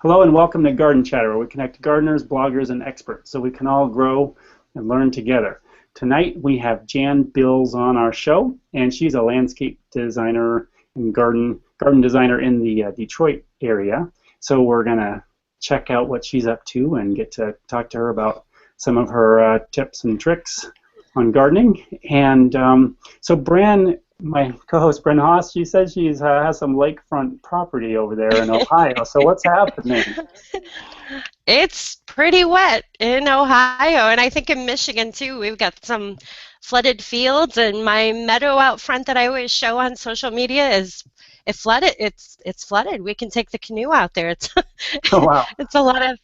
Hello and welcome to Garden Chatter, where we connect gardeners, bloggers, and experts so we can all grow and learn together. Tonight we have Jan Bills on our show, and she's a landscape designer and garden designer in the Detroit area. So we're going to check out what she's up to and get to talk to her about some of her tips and tricks on gardening. And so Bren, my co-host Bren Haas, she said she has some lakefront property over there in Ohio. So what's happening? It's pretty wet in Ohio, and I think in Michigan too. We've got some flooded fields, and my meadow out front that I always show on social media it's flooded. It's flooded. We can take the canoe out there. It's Oh, wow. it's a lot of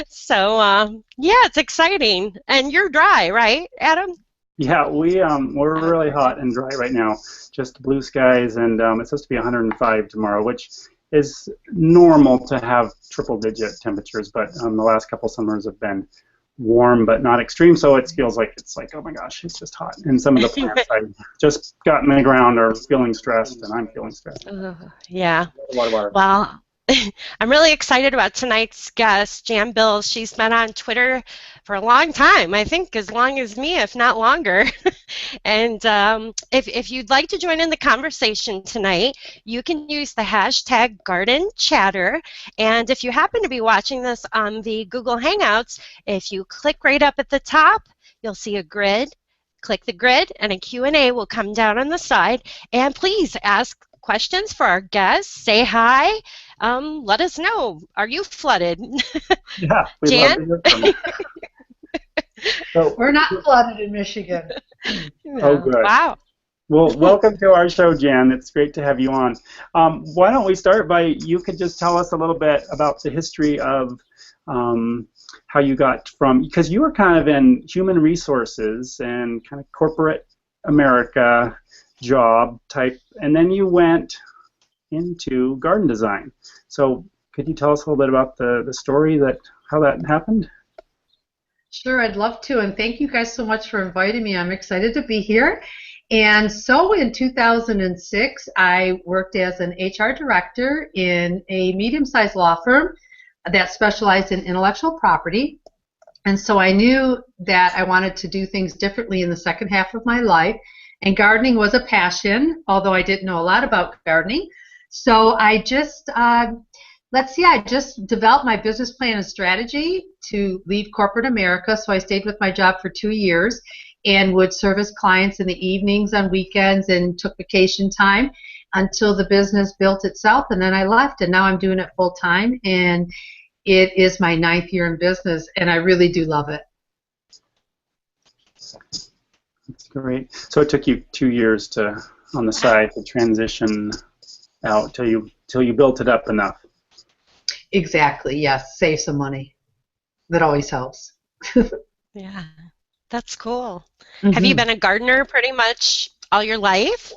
so yeah, it's exciting. And you're dry, right, Adam? Yeah, we're really hot and dry right now. Just blue skies, and it's supposed to be 105 tomorrow, which is normal to have triple-digit temperatures. But the last couple summers have been warm but not extreme, so it feels like oh my gosh, it's just hot. And some of the plants I just got in the ground are feeling stressed, and I'm feeling stressed. Yeah. A lot of water. Well, I'm really excited about tonight's guest, Jan Bills. She's been on Twitter for a long time, I think as long as me, if not longer. And if you'd like to join in the conversation tonight, you can use the hashtag Garden Chatter. And if you happen to be watching this on the Google Hangouts, if you click right up at the top, you'll see a grid. Click the grid, and a Q&A will come down on the side. And please ask questions for our guests. Say hi. Let us know. Are you flooded? Yeah, we'd Jan? love to hear from you. So, We're not flooded in Michigan. oh, good. Wow. Well, welcome to our show, Jan. It's great to have you on. Why don't we start by you could just tell us a little bit about the history of how you got from, because you were kind of in human resources and kind of corporate America job type, and then you went into garden design. So could you tell us a little bit about the story, how that happened? Sure, I'd love to, and thank you guys so much for inviting me. I'm excited to be here. And so in 2006, I worked as an HR director in a medium-sized law firm that specialized in intellectual property. And so I knew that I wanted to do things differently in the second half of my life, and gardening was a passion, although I didn't know a lot about gardening. So I just I just developed my business plan and strategy to leave corporate America. So I stayed with my job for 2 years and would service clients in the evenings, on weekends, and took vacation time until the business built itself. And then I left, and now I'm doing it full time. And it is my 9th year in business, and I really do love it. That's great. So it took you 2 years on the side to transition out till you built it up enough. Exactly, yes. Save some money. That always helps. Yeah, that's cool. Have you been a gardener pretty much all your life?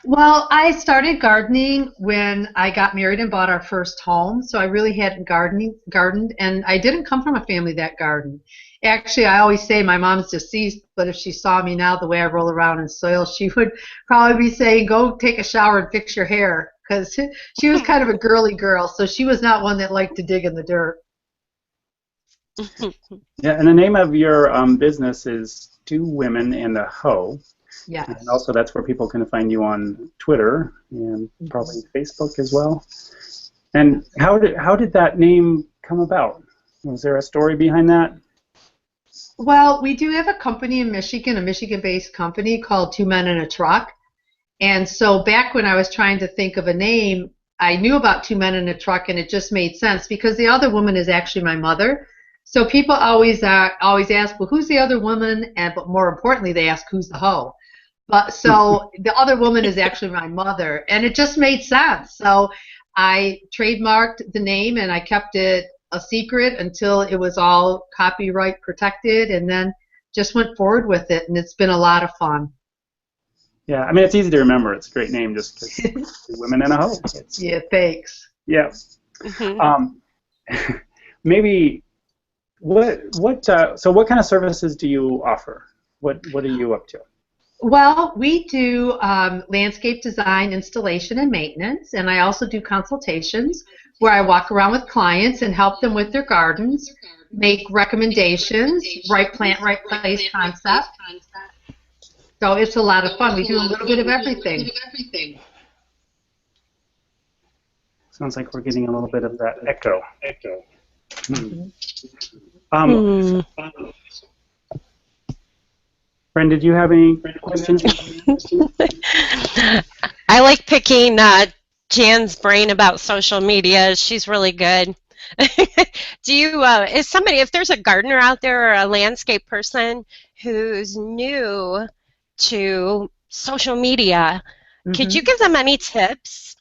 Well, I started gardening when I got married and bought our first home, so I really hadn't gardened, and I didn't come from a family that gardened. Actually, I always say my mom's deceased, but if she saw me now the way I roll around in soil, she would probably be saying, go take a shower and fix your hair, because she was kind of a girly girl, so she was not one that liked to dig in the dirt. Yeah, and the name of your business is Two Women and a Hoe. Yes. And also that's where people can find you on Twitter and probably Facebook as well. And how did that name come about? Was there a story behind that? Well, we do have a company in Michigan, a Michigan-based company called Two Men in a Truck. And so back when I was trying to think of a name, I knew about Two Men in a Truck, and it just made sense because the other woman is actually my mother. So people always ask, well, who's the other woman? But more importantly, they ask, who's the hoe? But so the other woman is actually my mother, and it just made sense. So I trademarked the name, and I kept it a secret until it was all copyright protected, and then just went forward with it, and it's been a lot of fun. Yeah, I mean, it's easy to remember. It's a great name, just because Two Women and a Hoe. Yeah, thanks. Yeah. Maybe so what kind of services do you offer? What are you up to? Well, we do landscape design, installation, and maintenance, and I also do consultations where I walk around with clients and help them with their gardens, make recommendations, right plant, right place concept. So it's a lot of fun. We do a little bit of everything. Sounds like we're getting a little bit of that echo. Hmm. Bren, did you have any questions? I like picking Jan's brain about social media. She's really good. Do you, is somebody, if there's a gardener out there or a landscape person who's new to social media, could you give them any tips?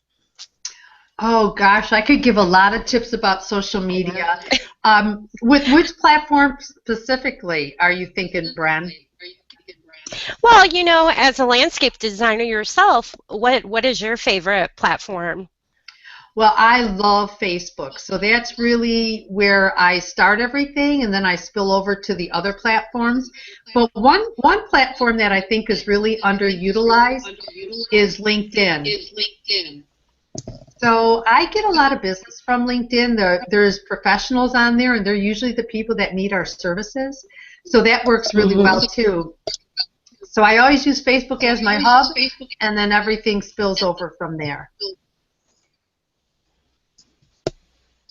Oh gosh, I could give a lot of tips about social media. With which platform specifically are you thinking, Bren? Well, you know, as a landscape designer yourself, what is your favorite platform? Well, I love Facebook, so that's really where I start everything, and then I spill over to the other platforms. But one platform that I think is really underutilized is LinkedIn. So I get a lot of business from LinkedIn. There's professionals on there, and they're usually the people that need our services. So that works really well too. So I always use Facebook as my hub, and then everything spills over from there.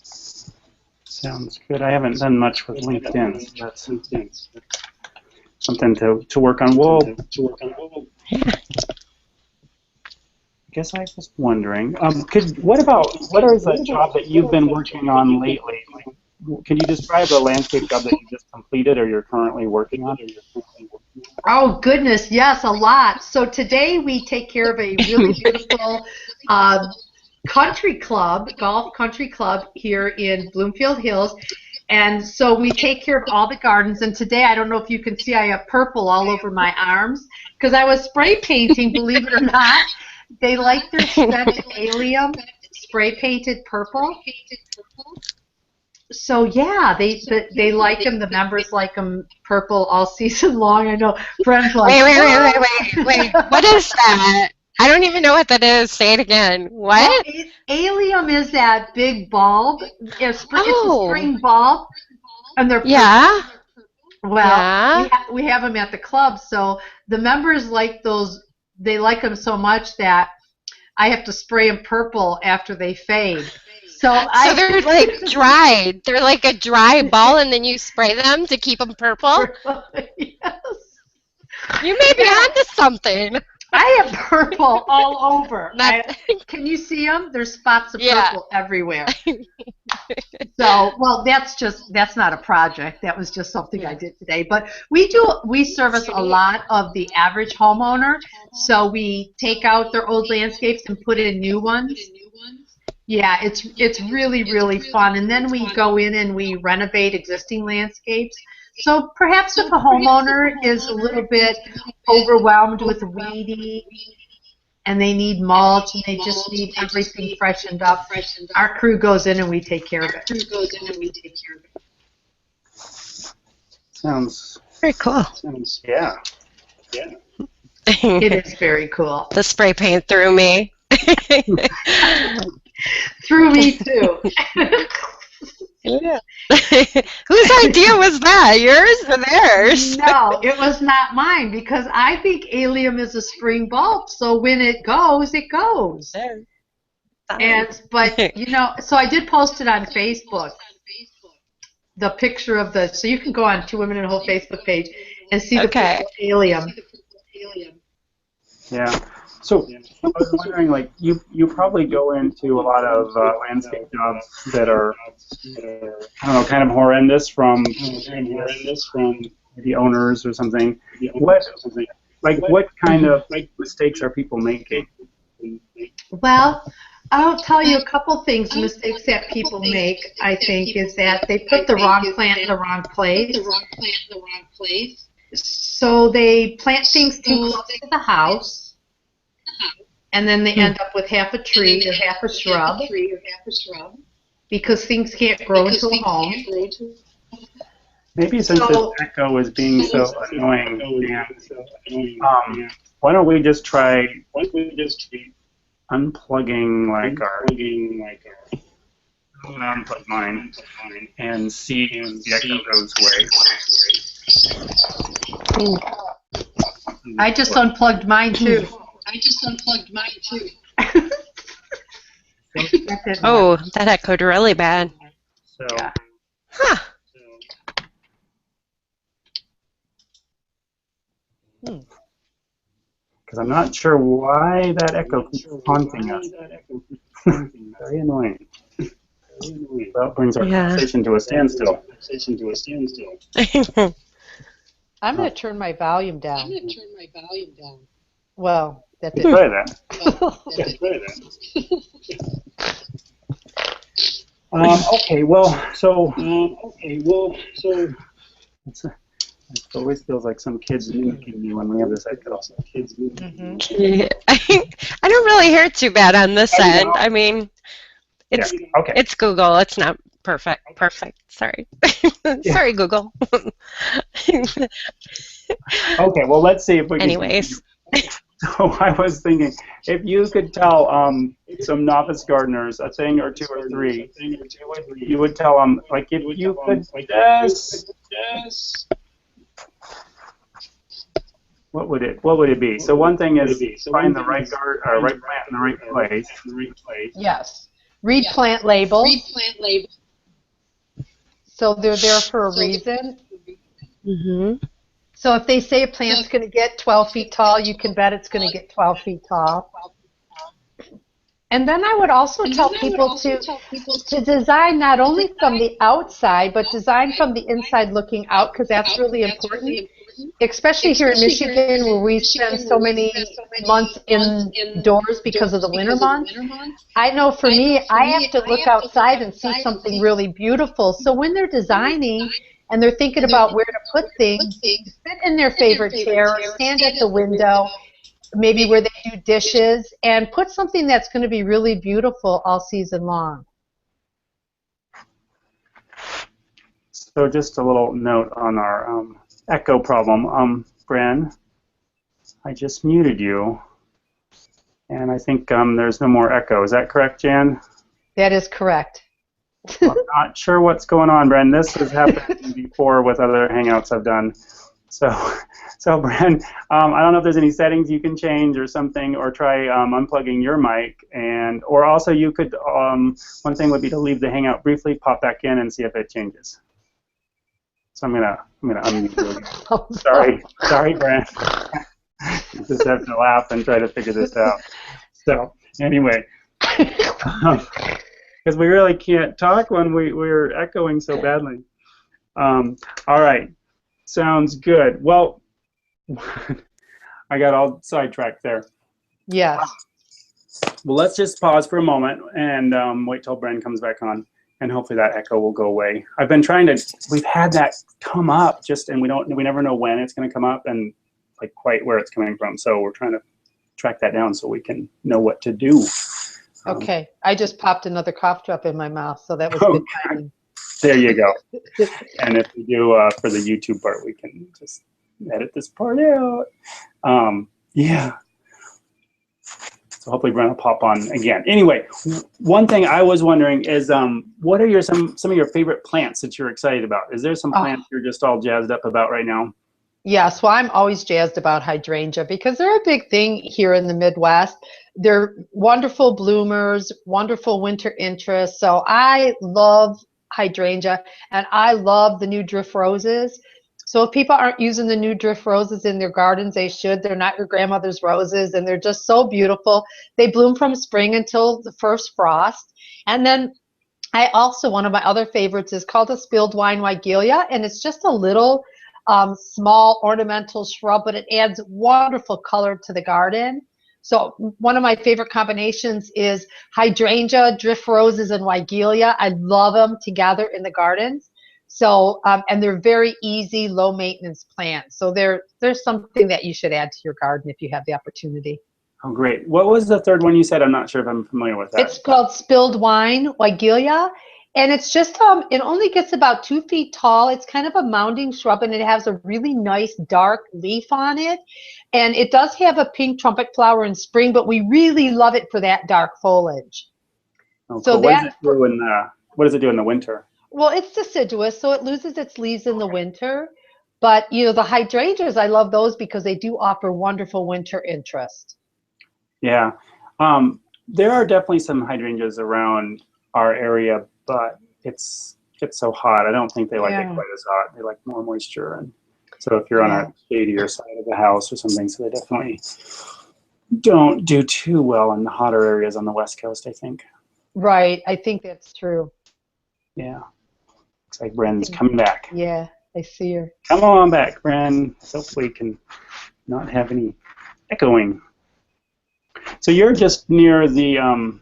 Sounds good. I haven't done much with LinkedIn. So that's something to work on. Well, I guess I was wondering, what is a job that you've been working on lately? Can you describe a landscape job that you just completed or you're currently working on? Oh, goodness, yes, a lot. So today we take care of a really beautiful country club, golf country club here in Bloomfield Hills. And so we take care of all the gardens. And today, I don't know if you can see, I have purple all over my arms because I was spray painting, believe it or not. They like their Spec Allium spray painted purple. So yeah, they like them. The members like them purple all season long. I know friends like. Wait. What is that? I don't even know what that is. Say it again. What? Well, allium is that big bulb. It's a spring bulb, and they're purple. Yeah. Well, we have them at the club, so the members like those. They like them so much that I have to spray them purple after they fade. So they're like dried. They're like a dry ball, and then you spray them to keep them purple? Yes. You may be onto something. I have purple all over. Can you see them? There's spots of purple everywhere. So, well, that's not a project. That was just something I did today. But we service a lot of the average homeowner. So we take out their old landscapes and put in new ones. Yeah, it's really, really fun. And then we go in and we renovate existing landscapes. So perhaps if a homeowner is a little bit overwhelmed with weedy and they need mulch and they just need everything freshened up, our crew goes in and we take care of it. Sounds very cool. Yeah. It is very cool. The spray paint threw me. Through me too. Yeah. Whose idea was that? Yours or theirs? No, it was not mine because I think allium is a spring bulb. So when it goes, it goes. But you know, so I did post it on Facebook. The picture of so you can go on 2 Women in a Whole Facebook page and see the picture of allium. Yeah. So I was wondering, like, you probably go into a lot of landscape jobs that are, I don't know, kind of horrendous from the owners or something. What kind of mistakes are people making? Well, I'll tell you a couple things, mistakes that people make, I think, is that they put the wrong plant in the wrong place. So they plant things too close to the house. And then they end up with half a tree or half a shrub because things can't grow into a home. Maybe since this echo is being so annoying, why don't we just try unplugging like our I'm gonna unplug mine and see if the echo goes away. I just unplugged mine too. Oh, that echoed really bad. So, Huh. because I'm not sure why that echo keeps haunting us. Very annoying. Well, it brings our conversation to a standstill. I'm going to turn my volume down. Well, that Let's try that. Okay, well, so it always feels like some kids mimicking me when we have this echo. I don't really hear it too bad on this end. I mean, it's it's Google. It's not perfect. Sorry. Sorry, Google. Okay, well, let's see if we can. Anyways. So I was thinking, if you could tell some novice gardeners a thing or two or three, you would tell them, like, if you could just, what would it be? So one thing is find the right right plant in the right place. Yes. Read plant labels. So they're there for a reason. Mm-hmm. So if they say a plant's going to get 12 feet tall, you can bet it's going to get 12 feet tall. And then I would also tell people to design not only from the outside, but design from the inside looking out, because that's really important, especially here in Michigan where we spend so many months indoors because of the winter months. I know for me, I have to look outside and see something really beautiful. So when they're designing, and they're thinking about where to put things, sit in their favorite chair, or stand at the window, maybe where they do dishes, and put something that's going to be really beautiful all season long. So just a little note on our echo problem. Bren, I just muted you, and I think there's no more echo. Is that correct, Jan? That is correct. I'm not sure what's going on, Bren. This has happened before with other Hangouts I've done. So Bren, I don't know if there's any settings you can change or something, or try unplugging your mic, or also you could. One thing would be to leave the Hangout briefly, pop back in, and see if it changes. So I'm gonna unmute you again. Sorry, Bren. You just have to laugh and try to figure this out. So anyway. Because we really can't talk when we're echoing so badly. All right, sounds good. Well, I got all sidetracked there. Yes. Well, let's just pause for a moment and wait till Bren comes back on, and hopefully that echo will go away. I've been trying to. We've had that come up and we never know when it's going to come up and like quite where it's coming from. So we're trying to track that down so we can know what to do. Okay, I just popped another cough drop in my mouth, so that was good timing. There you go. And if we do for the YouTube part, we can just edit this part out. Yeah. So hopefully Bren will pop on again. Anyway, one thing I was wondering is, what are some of your favorite plants that you're excited about? Is there some plants you're just all jazzed up about right now? Yes, well, I'm always jazzed about hydrangea because they're a big thing here in the Midwest. They're wonderful bloomers, wonderful winter interest. So I love hydrangea, and I love the new drift roses. So if people aren't using the new drift roses in their gardens, they should. They're not your grandmother's roses, and they're just so beautiful. They bloom from spring until the first frost. And then one of my other favorites is called a spilled wine Weigelia, and it's just a little small ornamental shrub, but it adds wonderful color to the garden. So one of my favorite combinations is hydrangea, drift roses, and Weigelia. I love them together in the gardens. So and they're very easy, low maintenance plants. So there's something that you should add to your garden if you have the opportunity. Oh, great. What was the third one you said? I'm not sure if I'm familiar with that. It's called spilled wine Weigelia, And it's just, it only gets about 2 feet tall. It's kind of a mounding shrub, and it has a really nice dark leaf on it. And it does have a pink trumpet flower in spring, but we really love it for that dark foliage. Oh, So cool. What does it do in the winter? well, it's deciduous, so it loses its leaves in the winter. But, the hydrangeas, I love those because they do offer wonderful winter interest. Yeah. There are definitely some hydrangeas around our area, but it's so hot. I don't think they like it Yeah. quite as hot. They like more moisture, and so if you're on Yeah. a shadier side of the house or something, so they definitely don't do too well in the hotter areas on the West Coast, I think. Right. I think that's true. Yeah. Looks like Bren's coming back. Yeah, I see her. Come on back, Bren. Hopefully we can not have any echoing. So you're just near the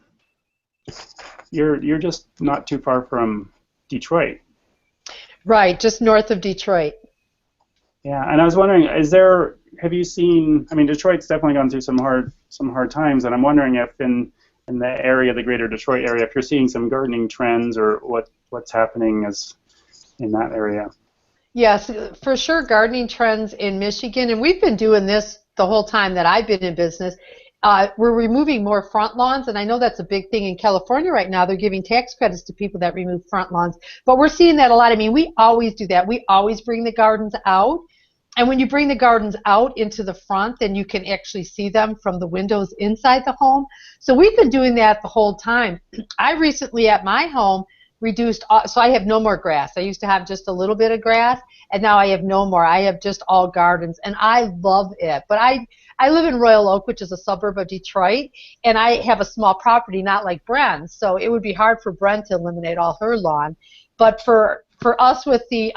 you're just not too far from Detroit. Right, just north of Detroit. Yeah, and I was wondering, have you seen, I mean, Detroit's definitely gone through some hard times, and I'm wondering if in the area, the greater Detroit area, if you're seeing some gardening trends or what's happening in that area. Yes, for sure, gardening trends in Michigan, and we've been doing this the whole time that I've been in business. We're removing more front lawns, and I know that's a big thing in California right now. They're giving tax credits to people that remove front lawns, but we're seeing that a lot. I mean, we always do that. We always bring the gardens out, and when you bring the gardens out into the front, then you can actually see them from the windows inside the home. So we've been doing that the whole time. I recently at my home reduced, so I have no more grass. I used to have just a little bit of grass, and now I have no more. I have just all gardens, and I love it. But I live in Royal Oak, which is a suburb of Detroit, and I have a small property, not like Bren, so it would be hard for Bren to eliminate all her lawn. But for us with the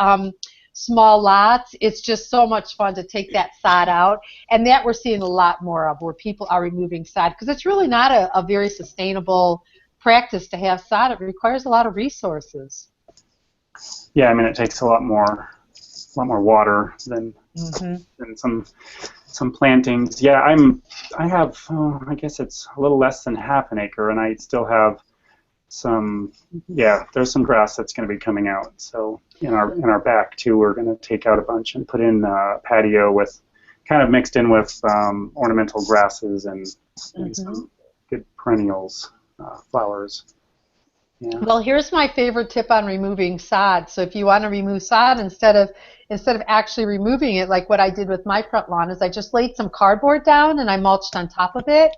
small lots, it's just so much fun to take that sod out, and that we're seeing a lot more of, where people are removing sod, because it's really not a very sustainable practice to have sod. It requires a lot of resources. Yeah, I mean, it takes a lot more water than some plantings. Yeah, I have I guess it's a little less than half an acre, and I still have some. Yeah, there's some grass that's going to be coming out. So in our back too, we're going to take out a bunch and put in a patio with kind of mixed in with ornamental grasses and some good perennials, flowers. Yeah. Well, here's my favorite tip on removing sod. So if you want to remove sod, instead of actually removing it, like what I did with my front lawn, is I just laid some cardboard down and I mulched on top of it.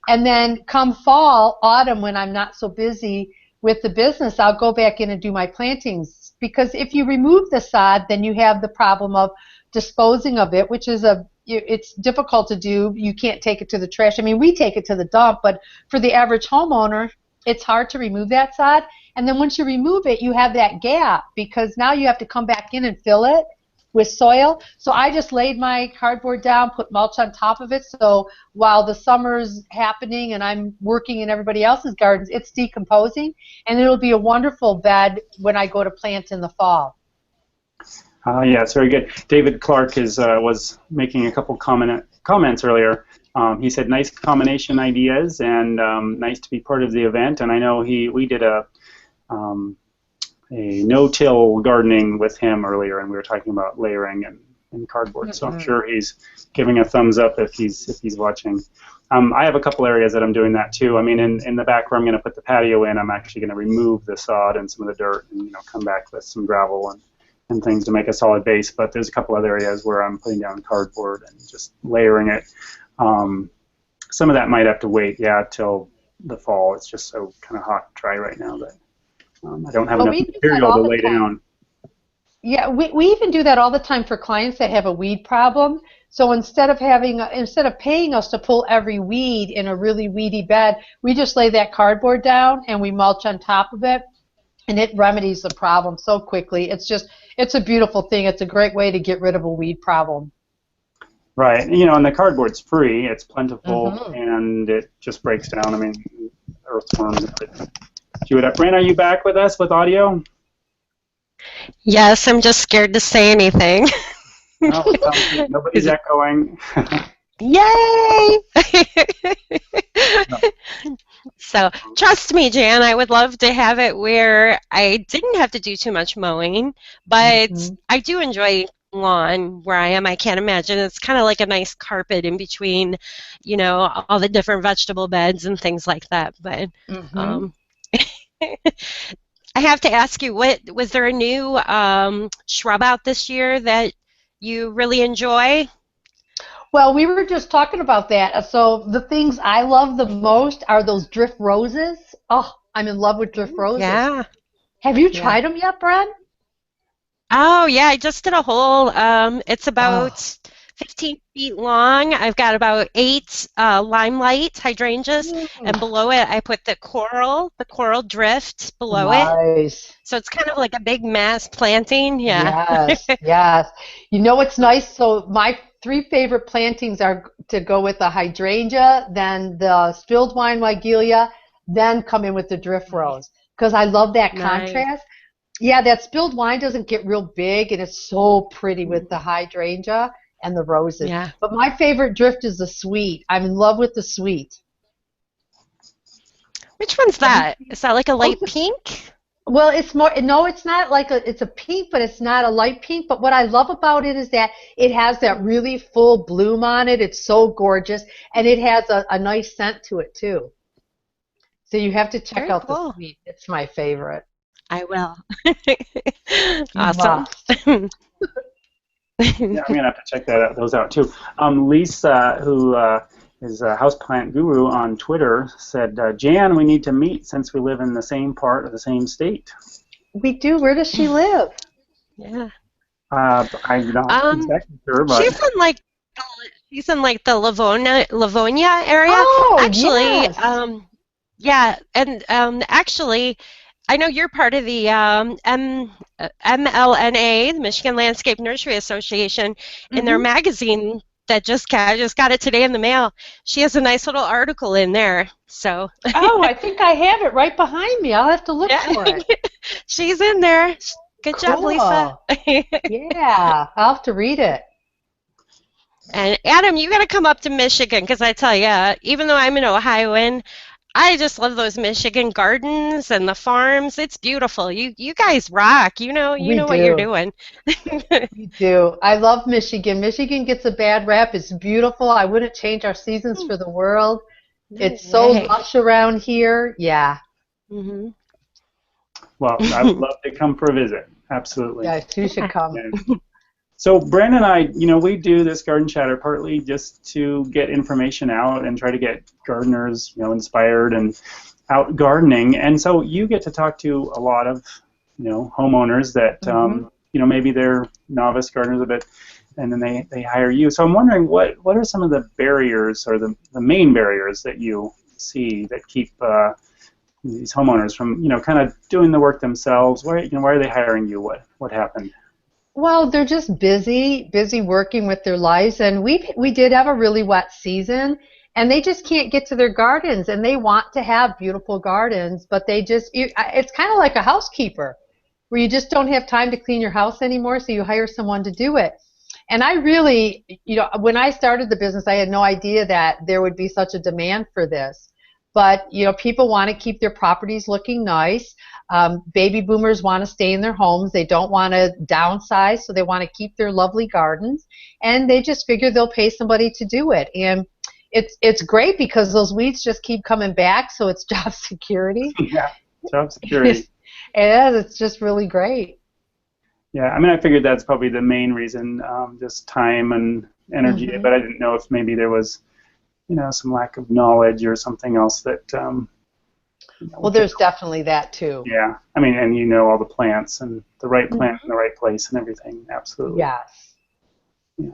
And then come fall, autumn, when I'm not so busy with the business, I'll go back in and do my plantings. Because if you remove the sod, then you have the problem of disposing of it, which is it's difficult to do. You can't take it to the trash. I mean, we take it to the dump, but for the average homeowner, it's hard to remove that sod. And then once you remove it, you have that gap, because now you have to come back in and fill it with soil. So I just laid my cardboard down, put mulch on top of it, so while the summer's happening and I'm working in everybody else's gardens, it's decomposing, and it'll be a wonderful bed when I go to plant in the fall. Yeah, it's very good. David Clark was making a couple comments earlier. He said nice combination ideas, and nice to be part of the event. And I know we did a no-till gardening with him earlier, and we were talking about layering and cardboard. So I'm sure he's giving a thumbs up if he's watching. I have a couple areas that I'm doing that too. I mean, in the back where I'm going to put the patio in, I'm actually going to remove the sod and some of the dirt, and come back with some gravel and things to make a solid base. But there's a couple other areas where I'm putting down cardboard and just layering it. Some of that might have to wait, till the fall. It's just so kind of hot and dry right now that I don't have enough material to lay down. Yeah, we even do that all the time for clients that have a weed problem. So instead of paying us to pull every weed in a really weedy bed, we just lay that cardboard down and we mulch on top of it, and it remedies the problem so quickly. It's a beautiful thing. It's a great way to get rid of a weed problem. Right, and the cardboard's free. It's plentiful, and it just breaks down. I mean, earthworms and everything. Bren, are you back with us with audio? Yes, I'm just scared to say anything. No, nobody's echoing. Yay! No. So trust me, Jan, I would love to have it where I didn't have to do too much mowing, but Mhm. I do enjoy lawn where I am. I can't imagine. It's kind of like a nice carpet in between, all the different vegetable beds and things like that. But Mhm. um, I have to ask you, what was there a new shrub out this year that you really enjoy? Well, we were just talking about that. So the things I love the most are those drift roses. Oh, I'm in love with drift roses. Yeah, Have you yeah. tried them yet, Bren? Oh, yeah, I just did a whole, it's about Oh, 15 feet long. I've got about eight limelight hydrangeas, mm, and below it I put the coral drift below it. nice. So it's kind of like a big mass planting. Yeah. Yes, yes. You know what's nice? So my three favorite plantings are to go with the hydrangea, then the spilled wine wigelia, then come in with the drift Nice. rose because I love that Nice. contrast. Yeah, that spilled wine doesn't get real big, and it's so pretty with the Mhm. hydrangea and the roses. Yeah. But my favorite drift is the sweet. I'm in love with the sweet. Which one's Have you that? seen? Is that like a Oh, light pink? well, it's more, no, it's not like it's a pink, but it's not a light pink. But what I love about it is that it has that really full bloom on it. It's so gorgeous, and it has a nice scent to it too. So you have to check Very out the cool. sweet. It's my favorite. I will. You Awesome. must. Yeah, I'm gonna have to check those out too. Lisa, who is a houseplant guru on Twitter, said, "Jan, we need to meet since we live in the same part of the same state." We do. Where does she live? Yeah. I'm not Um, exactly sure, but she's in like the Livonia area. Oh, Actually, yes. yeah, and actually, I know you're part of the MLNA, the Michigan Landscape Nursery Association. In their Hmm. magazine that I just got it today in the mail. She has a nice little article in there. So, Oh, I think I have it right behind me. I'll have to look yeah, for it. she's in there. Good job, Lisa. Cool. Yeah, I'll have to read it. And Adam, you got to come up to Michigan because I tell you, even though I'm an Ohioan, I just love those Michigan gardens and the farms. It's beautiful. You guys rock. You We know what you're do. doing. We do. I love Michigan. Michigan gets a bad rap. It's beautiful. I wouldn't change our seasons for the world. No It's so way. lush around here. Yeah. Hmm. well, I would love to come for a visit. Absolutely. Yes, you should Yeah. come. And so Bren and I, we do this garden chatter partly just to get information out and try to get gardeners, inspired and out gardening. And so you get to talk to a lot of, homeowners that, Hmm. maybe they're novice gardeners a bit, and then they hire you. So I'm wondering what are some of the barriers or the main barriers that you see that keep these homeowners from, kind of doing the work themselves? Why are they hiring you? What happened? Well, they're just busy working with their lives, and we did have a really wet season, and they just can't get to their gardens, and they want to have beautiful gardens, but it's kind of like a housekeeper, where you just don't have time to clean your house anymore, so you hire someone to do it. And I really, when I started the business, I had no idea that there would be such a demand for this. But, people want to keep their properties looking nice. Baby boomers want to stay in their homes. They don't want to downsize, so they want to keep their lovely gardens. And they just figure they'll pay somebody to do it. And it's great because those weeds just keep coming back, so it's job security. Yeah, job security. And it's just really great. Yeah, I mean, I figured that's probably the main reason, just time and energy. Hmm. But I didn't know if maybe there was, some lack of knowledge or something else that, Well, would take. there's definitely that too. Yeah, I mean, and all the plants and the right plant in Hmm. the right place and everything. Absolutely. Yes. Yeah.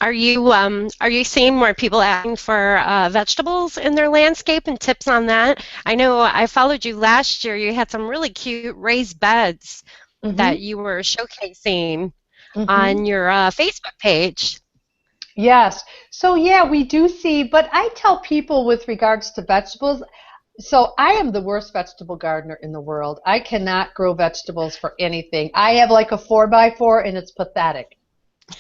Are you seeing more people asking for vegetables in their landscape and tips on that? I know I followed you last year. You had some really cute raised beds that Hmm. you were showcasing Hmm. on your Facebook page. Yes. So yeah, we do see, but I tell people with regards to vegetables, so I am the worst vegetable gardener in the world. I cannot grow vegetables for anything. I have like a 4x4 and it's pathetic.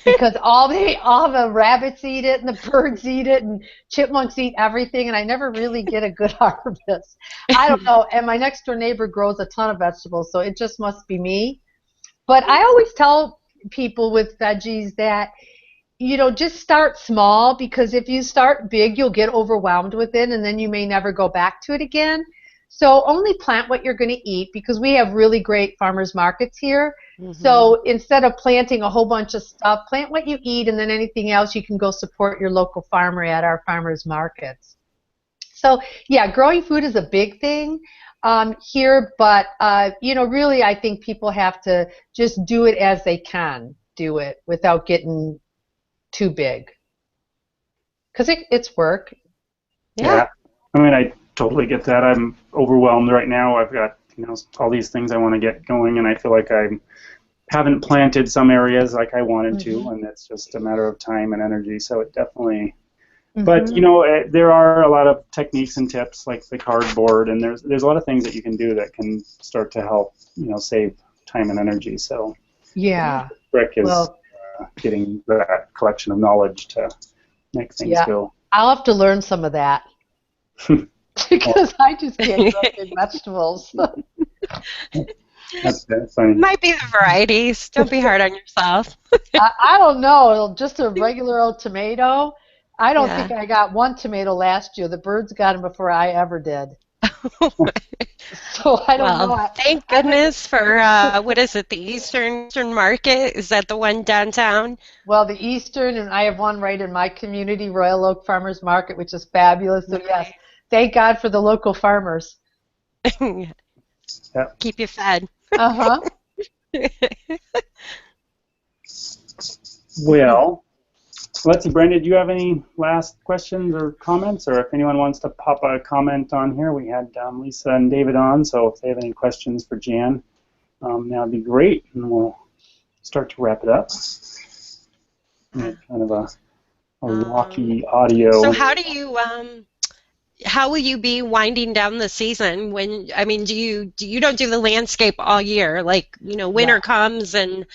because all the rabbits eat it and the birds eat it and chipmunks eat everything, and I never really get a good harvest. I don't know. And my next door neighbor grows a ton of vegetables, so it just must be me. But I always tell people with veggies that, just start small, because if you start big, you'll get overwhelmed with it, and then you may never go back to it again. So only plant what you're going to eat, because we have really great farmers markets here. Mm-hmm. So instead of planting a whole bunch of stuff, plant what you eat, and then anything else you can go support your local farmer at our farmers markets. So yeah, growing food is a big thing here, but really I think people have to just do it as they can do it without getting too big, because it's work. Yeah. I mean, I totally get that. I'm overwhelmed right now. I've got all these things I want to get going, and I feel like I haven't planted some areas like I wanted to, and it's just a matter of time and energy. So it definitely. But there are a lot of techniques and tips like the cardboard, and there's a lot of things that you can do that can start to help save time and energy. So yeah, Rick is getting that collection of knowledge to make things go. I'll have to learn some of that. Because I just can't grow big vegetables. That's funny. Might be the varieties. Don't be hard on yourself. I don't know. Just a regular old tomato. I don't think I got one tomato last year. The birds got them before I ever did. So I don't know. Thank goodness for, what is it, the Eastern Market? Is that the one downtown? Well, the Eastern, and I have one right in my community, Royal Oak Farmers Market, which is fabulous. So yes, thank God for the local farmers. Keep you fed. Uh-huh. Well, let's see, Brenda, do you have any last questions or comments? Or if anyone wants to pop a comment on here, we had Lisa and David on, so if they have any questions for Jan, that would be great, and we'll start to wrap it up. Kind of a rocky audio. So how will you be winding down the season when, I mean, you don't do the landscape all year, like, winter comes and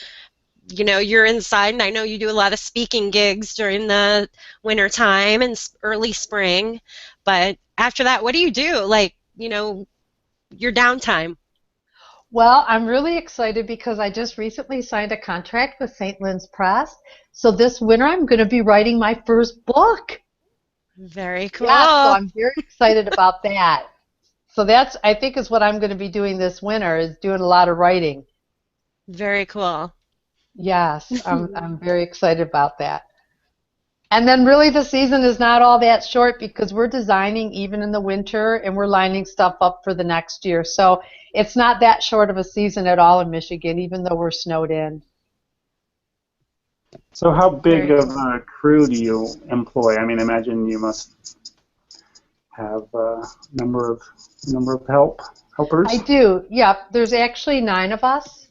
you're inside, and I know you do a lot of speaking gigs during the winter time and early spring, but after that, what do you do? Like, your downtime? Well, I'm really excited because I just recently signed a contract with St. Lynn's Press. So this winter, I'm going to be writing my first book. Very cool. Yeah, so I'm very excited about that. So that's, I think, is what I'm going to be doing this winter, is doing a lot of writing. Very cool. Yes, I'm very excited about that. And then really the season is not all that short, because we're designing even in the winter, and we're lining stuff up for the next year. So it's not that short of a season at all in Michigan, even though we're snowed in. So how big of a crew do you employ? I mean, imagine you must have a number of helpers. I do. Yeah, there's actually 9 of us.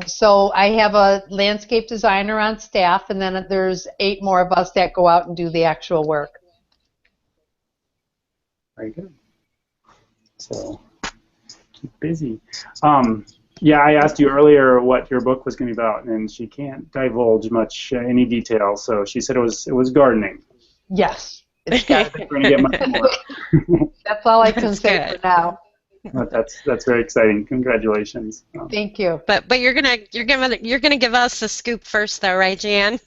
So I have a landscape designer on staff, and then there's 8 more of us that go out and do the actual work. Very good. So keep busy. Yeah, I asked you earlier what your book was going to be about, and she can't divulge much any detail. So she said it was gardening. Yes, it's gardening. We're going to get much more. That's all I can say for now. But that's very exciting. Congratulations. Thank you. But you're gonna give us a scoop first, though, right, Jan?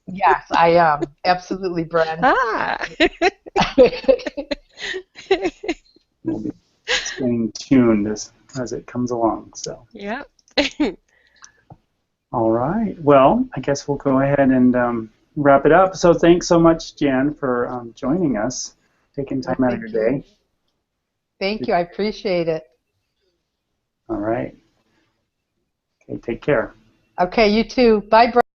Yes, I am. Absolutely, Bren. We'll be staying tuned as it comes along. So. Yeah. All right. Well, I guess we'll go ahead and wrap it up. So thanks so much, Jan, for joining us, taking time out of your day. Thank you. I appreciate it. All right. Okay, take care. Okay, you too. Bye, Bren.